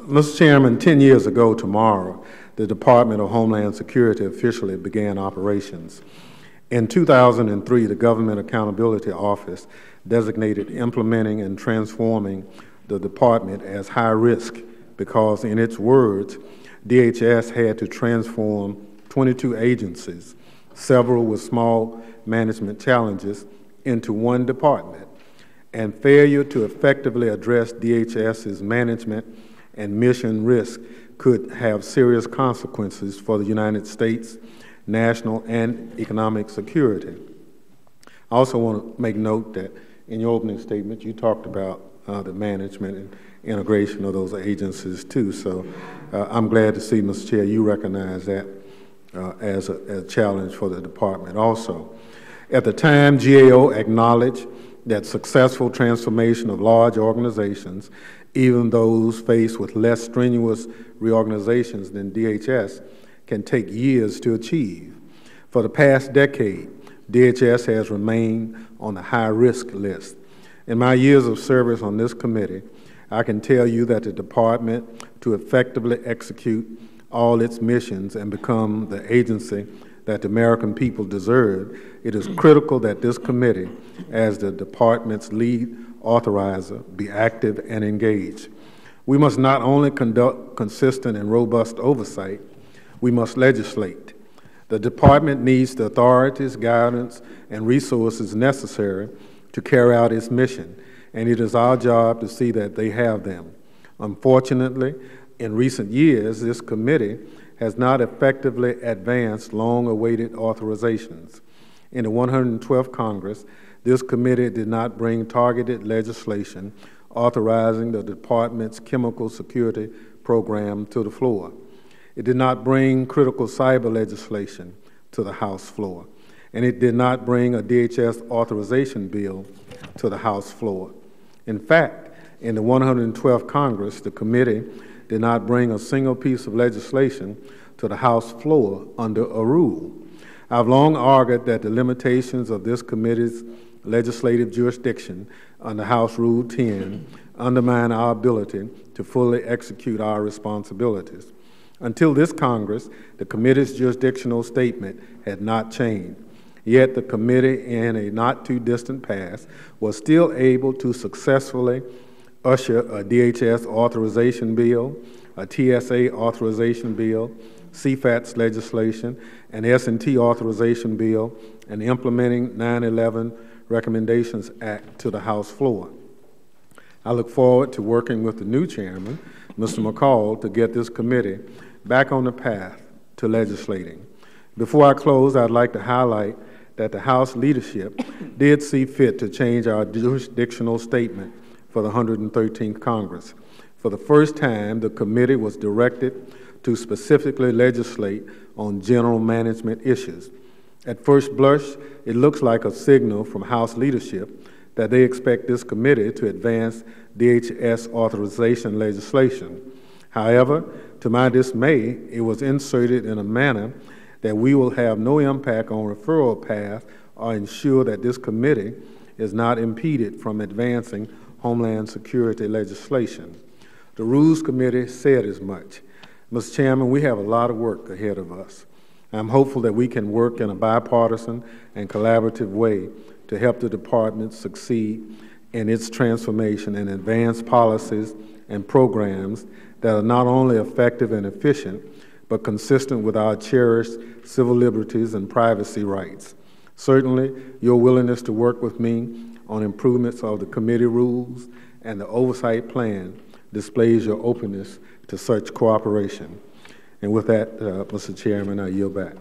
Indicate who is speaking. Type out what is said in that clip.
Speaker 1: Mr. Chairman, 10 years ago tomorrow, the Department of Homeland Security officially began operations. In 2003, the Government Accountability Office designated implementing and transforming the department as high risk because, in its words, DHS had to transform 22 agencies, several with small management challenges, into one department, and failure to effectively address DHS's management and mission risk could have serious consequences for the United States' national and economic security. I also want to make note that in your opening statement, you talked about the management and integration of those agencies too. So I'm glad to see, Mr. Chair, you recognize that as a challenge for the department also. At the time, GAO acknowledged that successful transformation of large organizations, even those faced with less strenuous reorganizations than DHS, can take years to achieve. For the past decade, DHS has remained on the high-risk list. In my years of service on this committee, I can tell you that the department, to effectively execute all its missions and become the agency that the American people deserve, it is critical that this committee, as the department's lead authorizer, be active and engaged. We must not only conduct consistent and robust oversight, we must legislate. The department needs the authorities, guidance, and resources necessary to carry out its mission, and it is our job to see that they have them. Unfortunately, in recent years, this committee has not effectively advanced long-awaited authorizations. In the 112th Congress, this committee did not bring targeted legislation authorizing the department's chemical security program to the floor. It did not bring critical cyber legislation to the House floor, and it did not bring a DHS authorization bill to the House floor. In fact, in the 112th Congress, the committee did not bring a single piece of legislation to the House floor under a rule. I've long argued that the limitations of this committee's legislative jurisdiction under House Rule 10 undermine our ability to fully execute our responsibilities. Until this Congress, the committee's jurisdictional statement had not changed. Yet the committee, in a not-too-distant past, was still able to successfully usher a DHS authorization bill, a TSA authorization bill, CFATS legislation, an S&T authorization bill, and implementing 9/11 Recommendations Act to the House floor. I look forward to working with the new chairman, Mr. McCall, to get this committee back on the path to legislating. Before I close, I'd like to highlight that the House leadership did see fit to change our jurisdictional statement for the 113th Congress. For the first time, the committee was directed to specifically legislate on general management issues. At first blush, it looks like a signal from House leadership that they expect this committee to advance DHS authorization legislation. However, to my dismay, it was inserted in a manner that we will have no impact on referral path or ensure that this committee is not impeded from advancing Homeland Security legislation. The Rules Committee said as much. Mr. Chairman, we have a lot of work ahead of us. I'm hopeful that we can work in a bipartisan and collaborative way to help the department succeed in its transformation and advance policies and programs that are not only effective and efficient, but consistent with our cherished civil liberties and privacy rights. Certainly, your willingness to work with me on improvements of the committee rules and the oversight plan displays your openness to such cooperation. And with that, Mr. Chairman, I yield back.